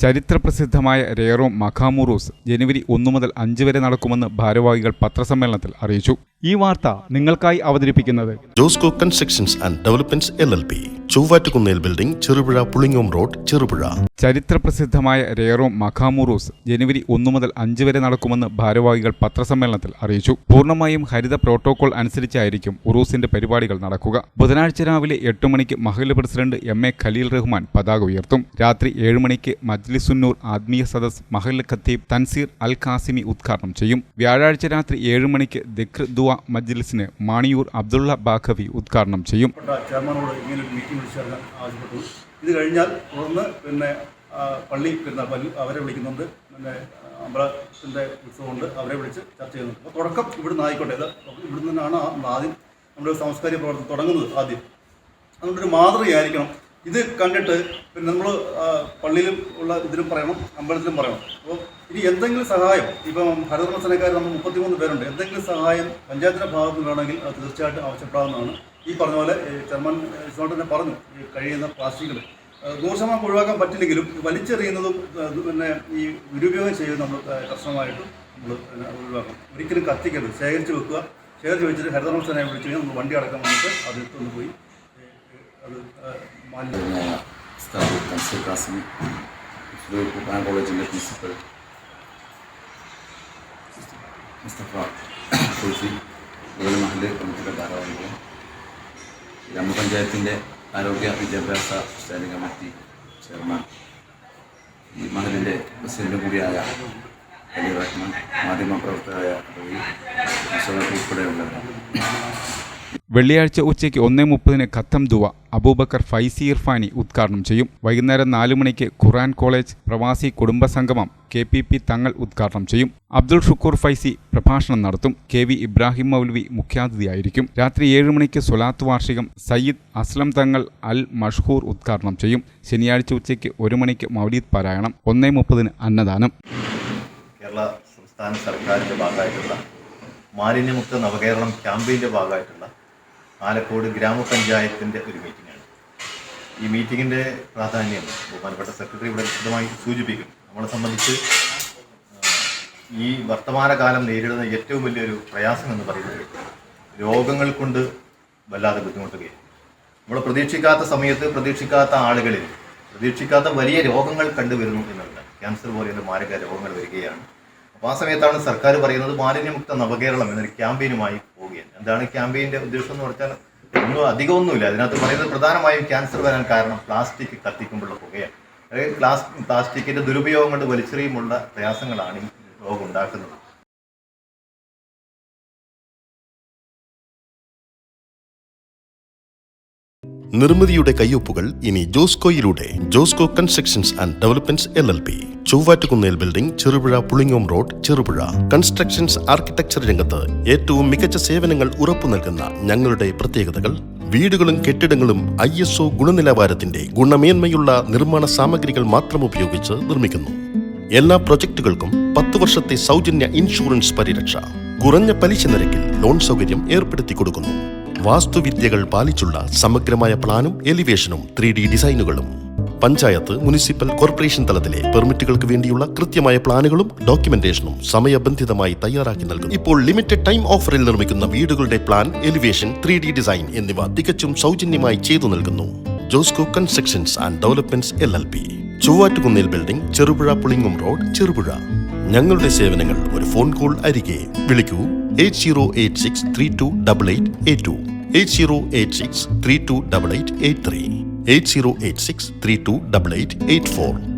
ചരിത്രപ്രസിദ്ധമായ രേറോ മഖാമുറൂസ് ജനുവരി 1 മുതൽ 5 വരെ നടക്കുമെന്ന് ഭാരവാഹികൾ പത്രസമ്മേളനത്തിൽ അറിയിച്ചു. ഈ വാർത്ത നിങ്ങൾക്കായി അവതരിപ്പിക്കുന്നത് Josco constructions and developments LLP, Chovvattukunnel building, Cherupuzha Pulingome road, Cherupuzha. ചരിത്രപ്രസിദ്ധമായ രേറോ മഖാമുറൂസ് ജനുവരി 1 മുതൽ 5 വരെ നടക്കുമെന്ന് ഭാരവാഹികൾ പത്രസമ്മേളനത്തിൽ അറിയിച്ചു. പൂർണ്ണമായും ഹരിത പ്രോട്ടോകോൾ അനുസരിച്ചായിരിക്കും ഉറൂസിന്റെ പരിപാടികൾ നടക്കുക. ബുധനാഴ്ച രാവിലെ 8 മണിക്ക് മഹല്ല് പ്രസിഡന്റ് MA ഖലീൽ റഹ്മാൻ പതാക ഉയർത്തും. രാത്രി 7 മണിക്ക് മജ്ലിസുന്നൂർ ആത്മീയ സദസ് മഹല്ല് ഖത്തീബ് തൻസീർ അൽ ഖാസിമി ഉദ്ഘാടനം ചെയ്യും. വ്യാഴാഴ്ച രാത്രി 7 മണിക്ക് ദിക്ർ ദുആ മജ്ലിസിന് മാണിയൂർ അബ്ദുള്ള ബാഖവി ഉദ്ഘാടനം ചെയ്യും. ഇത് കഴിഞ്ഞാൽ തുടർന്ന് പള്ളി അവരെ വിളിക്കുന്നുണ്ട്, അമ്പലത്തിൻ്റെ ഉത്സവമുണ്ട്, അവരെ വിളിച്ച് ചർച്ച ചെയ്യുന്നുണ്ട്. അപ്പോൾ തുടക്കം ഇവിടുന്ന് ആയിക്കോട്ടെ. ഇവിടുന്ന് തന്നെയാണ് ആദ്യം നമ്മുടെ സാംസ്കാരിക പ്രവർത്തനം തുടങ്ങുന്നത്. ആദ്യം അതുകൊണ്ടൊരു മാതൃകയായിരിക്കണം. ഇത് കണ്ടിട്ട് നമ്മൾ പള്ളിയിലും ഉള്ള ഇതിലും പറയണം, അമ്പലത്തിലും പറയണം. അപ്പോൾ ഇനി എന്തെങ്കിലും സഹായം, ഇപ്പം ഹരിതകർമ്മസേനക്കാർ നമ്മൾ 33 പേരുണ്ട്, എന്തെങ്കിലും സഹായം പഞ്ചായത്തിൻ്റെ ഭാഗത്ത് നിന്ന് വേണമെങ്കിൽ അത് തീർച്ചയായിട്ടും ആവശ്യപ്പെടാവുന്നതാണ്. ഈ പറഞ്ഞ പോലെ ചെയർമാൻ തന്നെ പറഞ്ഞു, ഈ കഴിയുന്ന പ്ലാസ്റ്റിക്കുകൾ 100% ഒഴിവാക്കാൻ പറ്റില്ലെങ്കിലും വലിച്ചെറിയുന്നതും ഈ ദുരുപയോഗം ചെയ്യുന്നത് നമ്മൾ കർശനമായിട്ടും നമ്മൾ ഒഴിവാക്കണം. ഒരിക്കലും കത്തിക്കരുത്, ശേഖരിച്ച് വെക്കുക. ശേഖരിച്ച് വെച്ചിട്ട് ഹരിതകർമ്മസേനയെ വിളിച്ചു കഴിഞ്ഞാൽ നമ്മൾ വണ്ടി അടക്കം വന്നിട്ട് അതിൽ പോയി അത് തൻസീർ ഖാസിമി, കോളേജിൻ്റെ പ്രിൻസിപ്പൽ മുസ്തഫ സൂഫി, അതുപോലെ മഹല്ല് കമ്മിറ്റിയുടെ ഭാരവാഹികൾ, ഗ്രാമപഞ്ചായത്തിൻ്റെ ആരോഗ്യ വിദ്യാഭ്യാസ സ്റ്റാൻഡിംഗ് കമ്മിറ്റി ചെയർമാൻ, ഈ മഹലിൻ്റെ പ്രസിഡന്റ് കൂടിയായ ഖലീൽ റഹ്മാൻ, മാധ്യമപ്രവർത്തകരായ ഉൾപ്പെടെയുള്ളവർ. വെള്ളിയാഴ്ച ഉച്ചയ്ക്ക് 1:30 ഖത്തം ദുആ അബൂബക്കർ ഫൈസി ഇർഫാനി ഉദ്ഘാടനം ചെയ്യും. വൈകുന്നേരം 4 മണിക്ക് ഖുർആൻ കോളേജ് പ്രവാസി കുടുംബസംഗമം KPP തങ്ങൾ ഉദ്ഘാടനം ചെയ്യും. അബ്ദുൾ ഷുക്കൂർ ഫൈസി പ്രഭാഷണം നടത്തും. KV ഇബ്രാഹിം മൗലവി മുഖ്യാതിഥിയായിരിക്കും. രാത്രി 7 മണിക്ക് സ്വലാത്ത് വാർഷികം സയ്യിദ് അസ്ലം തങ്ങൾ അൽ മഷ്ഹൂർ ഉദ്ഘാടനം ചെയ്യും. ശനിയാഴ്ച ഉച്ചയ്ക്ക് 1 മണിക്ക് മൗലീദ് പാരായണം. 1:30 അന്നദാനം. കേരള സംസ്ഥാന സർക്കാരിൻ്റെ ഭാഗമായിട്ടുള്ള മാലിന്യമുക്ത നവകേരളം ക്യാമ്പയിൻ്റെ ഭാഗമായിട്ടുള്ള ആലക്കോട് ഗ്രാമപഞ്ചായത്തിൻ്റെ ഒരു മീറ്റിംഗാണ്. ഈ മീറ്റിങ്ങിൻ്റെ പ്രാധാന്യം ബഹുമാനപ്പെട്ട സെക്രട്ടറി ഇവിടെ വിശദമായി സൂചിപ്പിക്കും. നമ്മളെ സംബന്ധിച്ച് ഈ വർത്തമാനകാലം നേരിടുന്ന ഏറ്റവും വലിയൊരു പ്രയാസം എന്ന് പറയുന്നത് രോഗങ്ങൾ കൊണ്ട് വല്ലാതെ ബുദ്ധിമുട്ടുകയാണ്. നമ്മൾ പ്രതീക്ഷിക്കാത്ത സമയത്ത് പ്രതീക്ഷിക്കാത്ത ആളുകളിൽ പ്രതീക്ഷിക്കാത്ത വലിയ രോഗങ്ങൾ കണ്ടുവരുന്നു എന്നുള്ളത്. ക്യാൻസർ പോലെയുള്ള മാരക രോഗങ്ങൾ വരികയാണ്. അപ്പോൾ ആ സമയത്താണ് സർക്കാർ പറയുന്നത് മാലിന്യമുക്ത നവകേരളം എന്നൊരു ക്യാമ്പയിനുമായി പോവുകയാണ്. എന്താണ് ക്യാമ്പയിൻ്റെ ഉദ്ദേശം എന്ന് പറഞ്ഞാൽ അധികമൊന്നുമില്ല. അതിനകത്ത് പറയുന്നത് പ്രധാനമായും ക്യാൻസർ വരാൻ കാരണം പ്ലാസ്റ്റിക് കത്തിക്കുമ്പോഴുള്ള പുകയാണ്. അതായത് പ്ലാസ്റ്റിക്കിൻ്റെ ദുരുപയോഗം കൊണ്ട് വലിച്ചെറിയുമുള്ള പ്രയാസങ്ങളാണ് ഈ രോഗം ഉണ്ടാക്കുന്നത്. നിർമ്മിതിയുടെ കയ്യൊപ്പുകൾ ഇനി ജോസ്കോയിലൂടെ. Josco constructions and developments LLP, Chovvattukunnel building, Cherupuzha Pulingome road, Cherupuzha. Constructions architecture രംഗത്ത് ഏറ്റവും മികച്ച സേവനങ്ങൾ ഉറപ്പു നൽകുന്ന ഞങ്ങളുടെ പ്രത്യേകതകൾ: വീടുകളും കെട്ടിടങ്ങളും ISO ഗുണനിലവാരത്തിന്റെ ഗുണമേന്മയുള്ള നിർമ്മാണ സാമഗ്രികൾ മാത്രം ഉപയോഗിച്ച് നിർമ്മിക്കുന്നു. എല്ലാ പ്രൊജക്ടുകൾക്കും 10 വർഷത്തെ സൗജന്യ ഇൻഷുറൻസ് പരിരക്ഷ. കുറഞ്ഞ പലിശ നിരക്കിൽ ലോൺ സൗകര്യം ഏർപ്പെടുത്തി കൊടുക്കുന്നു. വാസ്തുവിദ്യകൾ പാലിച്ചുള്ള സമഗ്രമായ പ്ലാനും എലിവേഷനും 3D ഡിസൈനുകളും. പഞ്ചായത്ത്, മുനിസിപ്പൽ, കോർപ്പറേഷൻ തലത്തിലെ പെർമിറ്റുകൾക്ക് വേണ്ടിയുള്ള കൃത്യമായ പ്ലാനുകളും ഡോക്യുമെന്റേഷനും സമയബന്ധിതമായി തയ്യാറാക്കി നൽകുന്നു. ഇപ്പോൾ ലിമിറ്റഡ് ടൈം ഓഫറിൽ നിർമ്മിക്കുന്ന വീടുകളുടെ പ്ലാൻ, എലിവേഷൻ, 3D ഡിസൈൻ എന്നിവ തികച്ചും സൗജന്യമായി ചെയ്തു നൽകുന്നു. Josco constructions and developments LLP, Chovvattukunnel building, Cherupuzha Pulingome road, Cherupuzha. ഞങ്ങളുടെ സേവനങ്ങൾ ഒരു ഫോൺ കോൾ അരികെ. വിളിക്കൂ 8086328882, 8086328883, 8086328884.